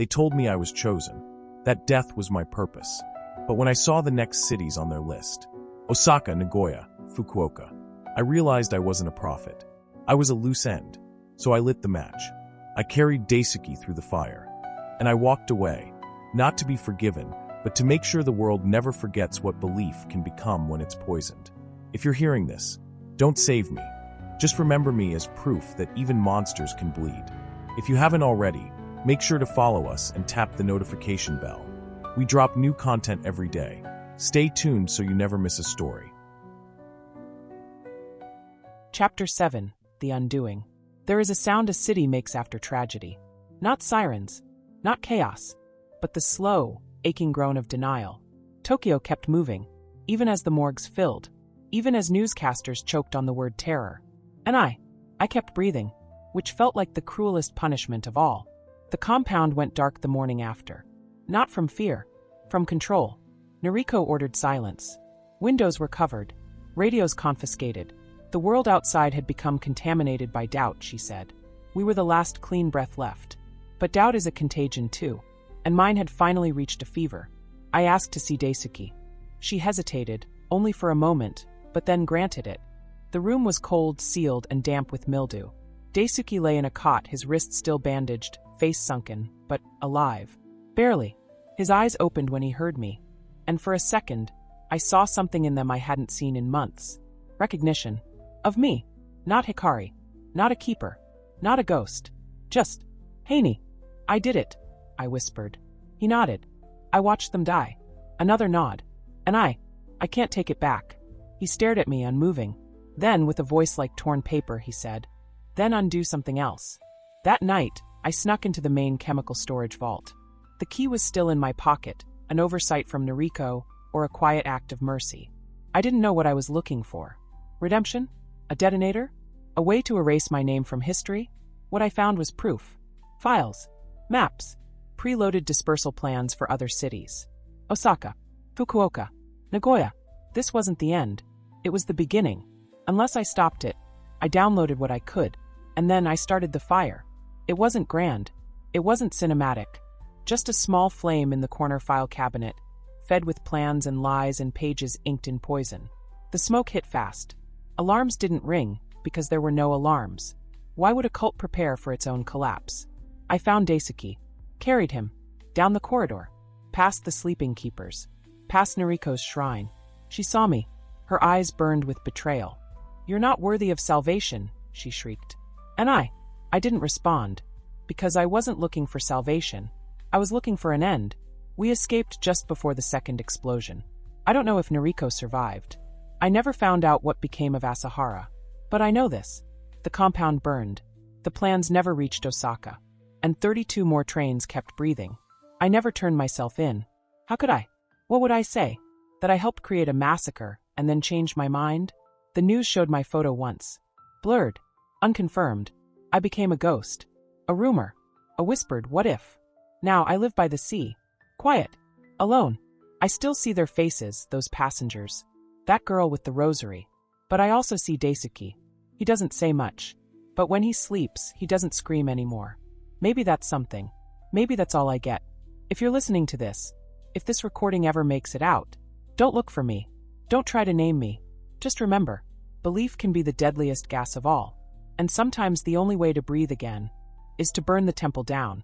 They told me I was chosen, that death was my purpose. But when I saw the next cities on their list, Osaka, Nagoya, Fukuoka, I realized I wasn't a prophet. I was a loose end, so I lit the match. I carried Daisuke through the fire, and I walked away, not to be forgiven, but to make sure the world never forgets what belief can become when it's poisoned. If you're hearing this, don't save me. Just remember me as proof that even monsters can bleed. If you haven't already, make sure to follow us and tap the notification bell. We drop new content every day. Stay tuned so you never miss a story. Chapter 7. The Undoing. There is a sound a city makes after tragedy. Not sirens, not chaos, but the slow, aching groan of denial. Tokyo kept moving, even as the morgues filled, even as newscasters choked on the word terror. And I kept breathing, which felt like the cruelest punishment of all. The compound went dark the morning after. Not from fear, from control. Noriko ordered silence. Windows were covered, radios confiscated. The world outside had become contaminated by doubt, she said. We were the last clean breath left. But doubt is a contagion too, and mine had finally reached a fever. I asked to see Daisuke. She hesitated, only for a moment, but then granted it. The room was cold, sealed, and damp with mildew. Daisuke lay in a cot, his wrists still bandaged, face sunken, but alive. Barely. His eyes opened when he heard me, and for a second, I saw something in them I hadn't seen in months. Recognition. Of me. Not Hikari. Not a keeper. Not a ghost. Just, Hanae. I did it, I whispered. He nodded. I watched them die. Another nod. And I can't take it back. He stared at me, unmoving. Then, with a voice like torn paper, he said, then undo something else. That night, I snuck into the main chemical storage vault. The key was still in my pocket, an oversight from Noriko, or a quiet act of mercy. I didn't know what I was looking for. Redemption? A detonator? A way to erase my name from history? What I found was proof. Files. Maps. Preloaded dispersal plans for other cities. Osaka. Fukuoka. Nagoya. This wasn't the end. It was the beginning. Unless I stopped it, I downloaded what I could, and then I started the fire. It wasn't grand. It wasn't cinematic. Just a small flame in the corner file cabinet, fed with plans and lies and pages inked in poison. The smoke hit fast. Alarms didn't ring, because there were no alarms. Why would a cult prepare for its own collapse? I found Daisuke. Carried him. Down the corridor. Past the sleeping keepers. Past Noriko's shrine. She saw me. Her eyes burned with betrayal. You're not worthy of salvation, she shrieked. And I didn't respond. Because I wasn't looking for salvation. I was looking for an end. We escaped just before the second explosion. I don't know if Noriko survived. I never found out what became of Asahara. But I know this. The compound burned. The plans never reached Osaka. And 32 more trains kept breathing. I never turned myself in. How could I? What would I say? That I helped create a massacre and then changed my mind? The news showed my photo once. Blurred. Unconfirmed. I became a ghost. A rumor. A whispered what if. Now I live by the sea. Quiet. Alone. I still see their faces, those passengers. That girl with the rosary. But I also see Daisuke. He doesn't say much. But when he sleeps, he doesn't scream anymore. Maybe that's something. Maybe that's all I get. If you're listening to this, if this recording ever makes it out, don't look for me. Don't try to name me. Just remember, belief can be the deadliest gas of all. And sometimes the only way to breathe again is to burn the temple down.